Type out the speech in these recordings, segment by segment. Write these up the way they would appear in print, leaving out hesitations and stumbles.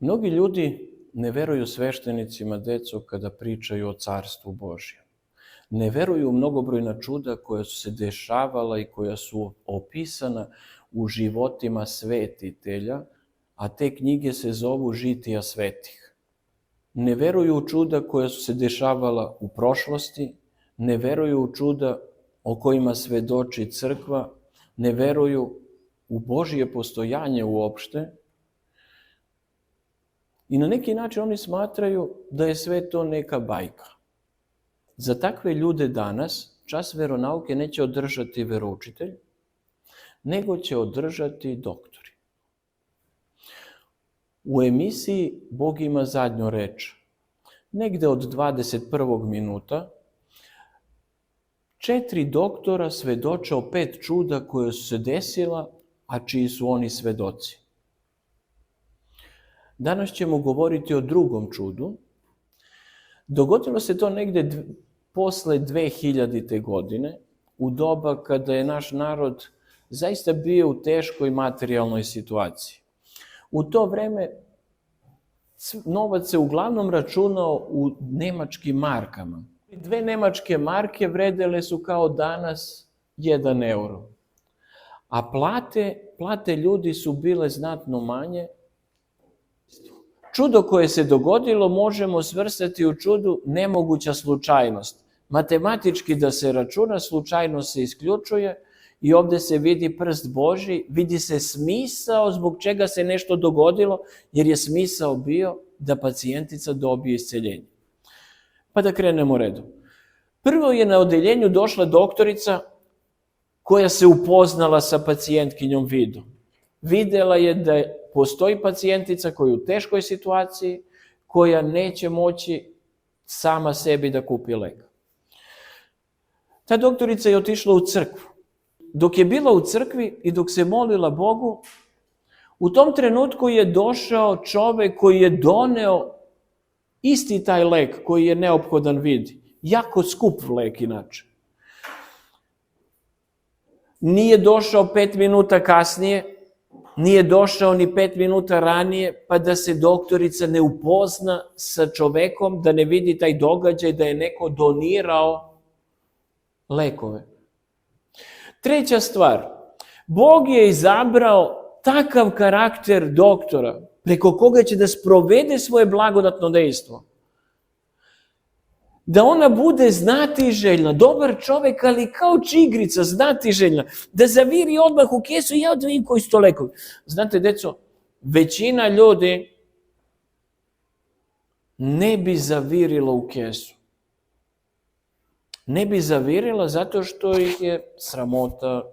Mnogi ljudi ne veruju sveštenicima, deco, kada pričaju o Carstvu Božjem. Ne veruju u mnogobrojna čuda koja su se dešavala i koja su opisana u životima svetitelja, a te knjige se zovu Žitija svetih. Ne veruju u čuda koja su se dešavala u prošlosti, ne veruju u čuda o kojima svedoči crkva, ne veruju u Božje postojanje uopšte. I na neki način oni smatraju da je sve to neka bajka. Za takve ljude danas čas veronauke neće održati veroučitelj, nego će održati doktori. U emisiji Bog ima zadnju reč, negde od 21. minuta, 4 doktora svedoče o 5 čuda koje su se desila, a čiji su oni svedoci. Danas ćemo govoriti o drugom čudu. Dogodilo se to negde posle 2000. godine, u doba kada je naš narod zaista bio u teškoj materijalnoj situaciji. U to vreme novac se uglavnom računao u nemačkim markama. 2 nemačke marke vredele su kao danas 1 euro. A plate ljudi su bile znatno manje. Čudo koje se dogodilo možemo svrstati u čudu nemoguća slučajnost. Matematički da se računa, slučajnost se isključuje i ovde se vidi prst Božji, vidi se smisao zbog čega se nešto dogodilo, jer je smisao bio da pacijentica dobije isceljenje. Pa da krenemo redom. Prvo je na odeljenju došla doktorica koja se upoznala sa pacijentkinjom vidom. Videla je da postoji pacijentica koja je u teškoj situaciji, koja neće moći sama sebi da kupi lek. Ta doktorica je otišla u crkvu. Dok je bila u crkvi i dok se molila Bogu, u tom trenutku je došao čovek koji je doneo isti taj lek koji je neophodan vidi. Jako skup lek inače. Nije došao 5 minuta kasnije, nije došao ni 5 minuta ranije, pa da se doktorica ne upozna sa čovekom, da ne vidi taj događaj, da je neko donirao lekove. Treća stvar, Bog je izabrao takav karakter doktora, preko koga će da sprovede svoje blagodatno dejstvo. Da ona bude znatiželjna, dobar čovek, ali kao čigrica, znatiželjna, da zaviri odmah u kesu i ja da vidim koji su to lekovi. Znate, deco, većina ljudi ne bi zavirila u kesu. Ne bi zavirila zato što ih je sramota,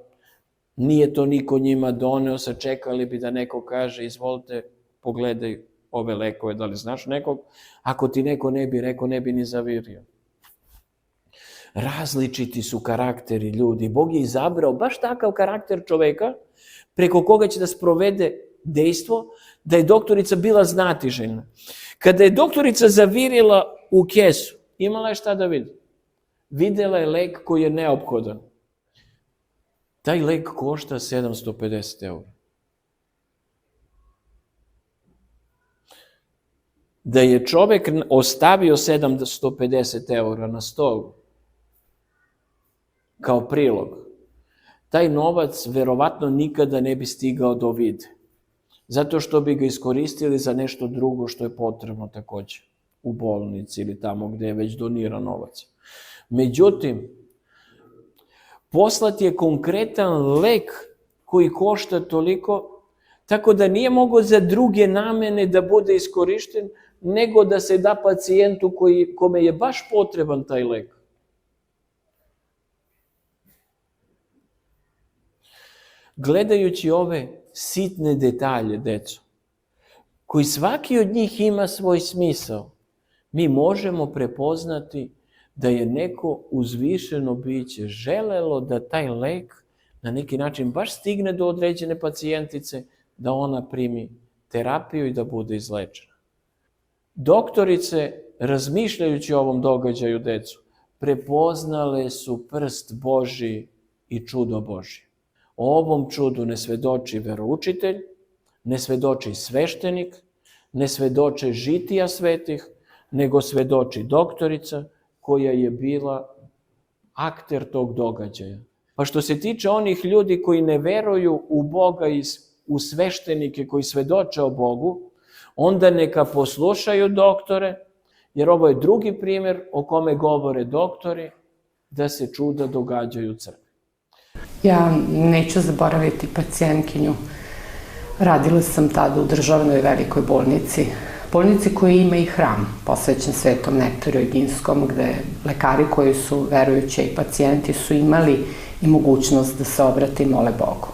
nije to niko njima doneo, sačekali bi da neko kaže, izvolite, pogledaj ove lekove, da li znaš nekog? Ako ti neko ne bi rekao, ne bi ni zavirio. Različiti su karakteri ljudi. Bog je izabrao baš takav karakter čoveka, preko koga će da sprovede dejstvo, da je doktorica bila znatiželjna. Kada je doktorica zavirila u kesu, imala je šta da vidi? Videla je lek koji je neophodan. Taj lek košta 750 eura. Da je čovek ostavio 750 eura na stolu kao prilog, taj novac verovatno nikada ne bi stigao do vide. Zato što bi ga iskoristili za nešto drugo što je potrebno takođe u bolnici ili tamo gde je već doniran novac. Međutim, poslat je konkretan lek koji košta toliko, tako da nije mogao za druge namene da bude iskorišten, nego da se da pacijentu kome je baš potreban taj lek. Gledajući ove sitne detalje, deco, koji svaki od njih ima svoj smisao, mi možemo prepoznati da je neko uzvišeno biće želelo da taj lek na neki način baš stigne do određene pacijentice, da ona primi terapiju i da bude izlečena. Doktorice, razmišljajući o ovom događaju, decu, prepoznale su prst Božji i čudo Božje. O ovom čudu ne svedoči veroučitelj, ne svedoči sveštenik, Ne svedoče žitija svetih, nego svedoči doktorica koja je bila akter tog događaja. Pa što se tiče onih ljudi koji ne veruju u Boga i u sveštenike koji svedoče o Bogu, onda neka poslušaju doktore, jer ovo je drugi primjer o kome govore doktori, da se čuda događaju u crkvi. Ja neću zaboraviti pacijentkinju. Radila sam tada u državnoj velikoj bolnici. Bolnici koja ima i hram, posvećen Svetom Nektaru Eginskom, gde lekari koji su verujući i pacijenti su imali i mogućnost da se obrate i mole Bogu.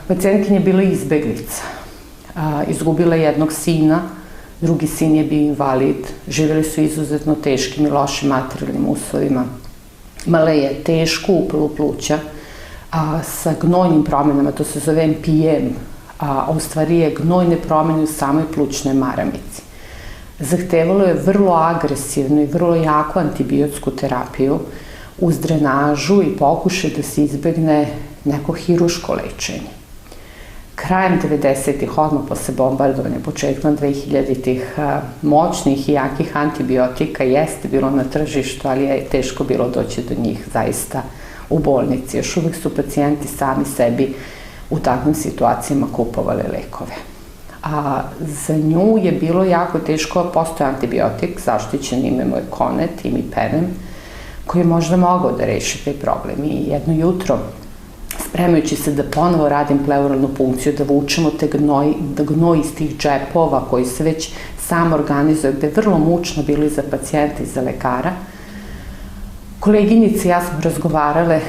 Pacijentkinja je bila izbeglica. Izgubila jednog sina, drugi sin je bio invalid, živjeli su izuzetno teškim i lošim materijalnim uslovima. Imala je tešku upalu pluća sa gnojnim promenama, to se zove MPM, a u stvari je gnojne promene u samoj plućnoj maramici. Zahtevalo je vrlo agresivnu i vrlo jaku antibiotsku terapiju uz drenažu i pokušaj da se izbegne neko hiruško lečenje. Krajem 90-ih, odmah posle bombardovanja, početkom 2000-ih, moćnih i jakih antibiotika jeste bilo na tržištu, ali je teško bilo doći do njih zaista u bolnici. Još uvek su pacijenti sami sebi u takvim situacijama kupovali lekove. A za nju je bilo jako teško, postoje antibiotik, zaštićen ime mu je Konet, imipenem, koji je možda mogao da reši taj problem. I jedno jutro, spremajući se da ponovo radim pleuralnu punkciju, da vučemo te gnoj iz tih džepova koji se već sam organizuje, gde je vrlo mučno bilo i za pacijenta i za lekara, koleginice i ja smo razgovarale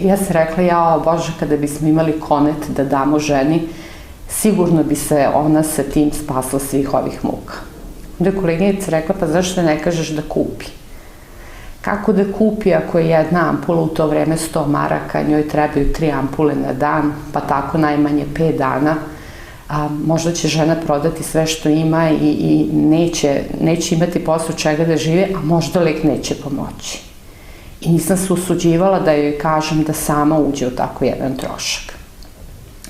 i ja sam rekla, jao Bože, kada bismo imali Konet da damo ženi, sigurno bi se ona sa tim spasla svih ovih muka. Onda je koleginica rekla, pa zašto ne kažeš da kupi? Kako da kupi ako je jedna ampula u to vreme 100 maraka, njoj trebaju 3 ampule na dan, pa tako najmanje 5 dana, možda će žena prodati sve što ima i neće imati posle čega da žive, a možda lek neće pomoći. I nisam se usuđivala da joj kažem da sama uđe u tako jedan trošak.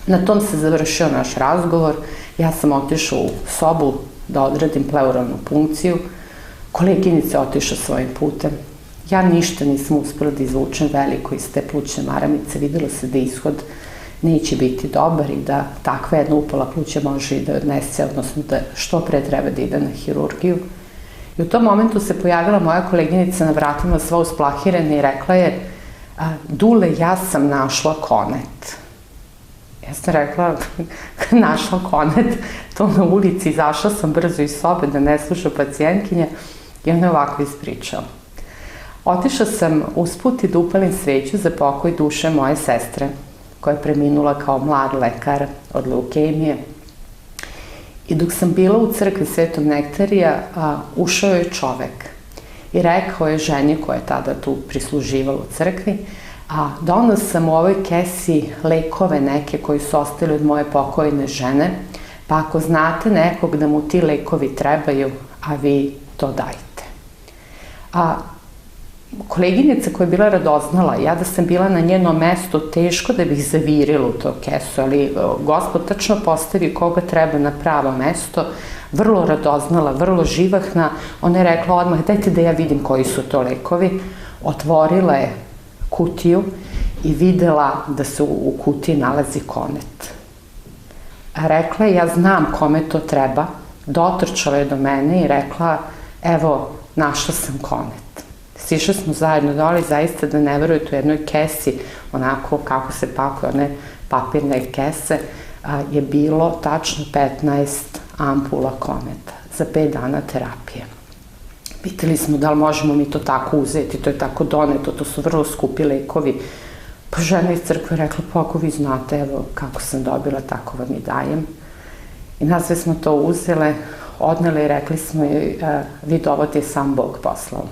Na tom se završio naš razgovor, ja sam otišla u sobu da odradim pleuralnu punkciju, koleginica je otišla svojim putem. Ja ništa nisam uspela da izvučem veliko iz te plućne maramice, videlo se da ishod neće biti dobar i da takva jedna upala pluća može i da odnese, odnosno da što pre treba da ide na hirurgiju. I u tom momentu se pojavila moja koleginica na vratima sva usplahirena i rekla je, Dule, ja sam našla Konet. Ja sam rekla, našla Konet, to na ulici, izašla sam brzo iz sobe da ne sluša pacijentkinja i ona je ovako ispričala. Otišla sam usput i da upalim sveću za pokoj duše moje sestre, koja je preminula kao mlad lekar od leukemije. I dok sam bila u crkvi Svetog Nektarija, ušao je čovek i rekao je ženi koja je tada tu prisluživala u crkvi, donao sam u ovoj kesi lekove neke koji su ostali od moje pokojne žene, pa ako znate nekog da mu ti lekovi trebaju, a vi to dajte. Koleginica koja je bila radoznala, ja da sam bila na njeno mesto, teško da bih zavirila u to kesu, ali Gospod tačno postavi koga treba na pravo mesto, vrlo radoznala, vrlo živahna, ona je rekla odmah, dajte da ja vidim koji su to lekovi, otvorila je kutiju i videla da se u kutiji nalazi Konet. Rekla je, ja znam kome to treba, dotrčala je do mene i rekla, evo, našla sam Konet. Sišli smo zajedno dole i zaista da ne verujete u jednoj kesi, onako kako se pakuje one papirne kese, je bilo tačno 15 ampula Koneta za 5 dana terapije. Pitali smo da li možemo mi to tako uzeti, to je tako doneto, to su vrlo skupi lekovi. Pa žena iz crkve rekla, pa ako vi znate, evo kako sam dobila, tako vam i dajem. I nas sve smo to uzele, odnele i rekli smo joj, vidi, ovo ti je sam Bog poslao.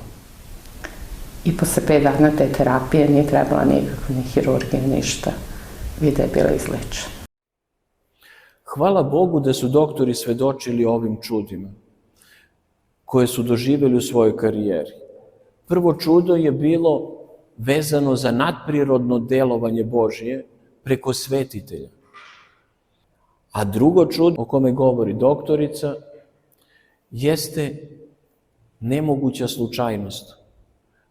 I posle 5 dana te terapije nije trebala nikakva ni hirurgija, ništa. Vida je bila izlečena. Hvala Bogu da su doktori svedočili ovim čudima koje su doživjeli u svojoj karijeri. Prvo čudo je bilo vezano za nadprirodno delovanje Božje preko svetitelja. A drugo čudo o kome govori doktorica jeste nemoguća slučajnost.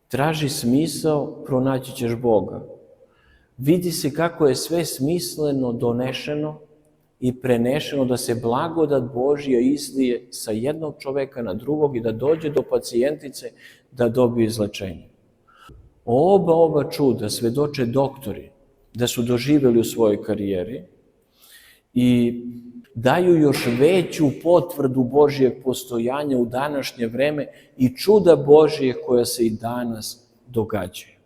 Traži smisao, pronaći ćeš Boga. Vidi se kako je sve smisleno donešeno i prenešeno da se blagodat Božja izlije sa jednog čoveka na drugog i da dođe do pacijentice da dobije izlečenje. Oba čuda svedoče doktori da su doživjeli u svojoj karijeri i daju još veću potvrdu Božjeg postojanja u današnje vreme i čuda Božje koja se i danas događaju.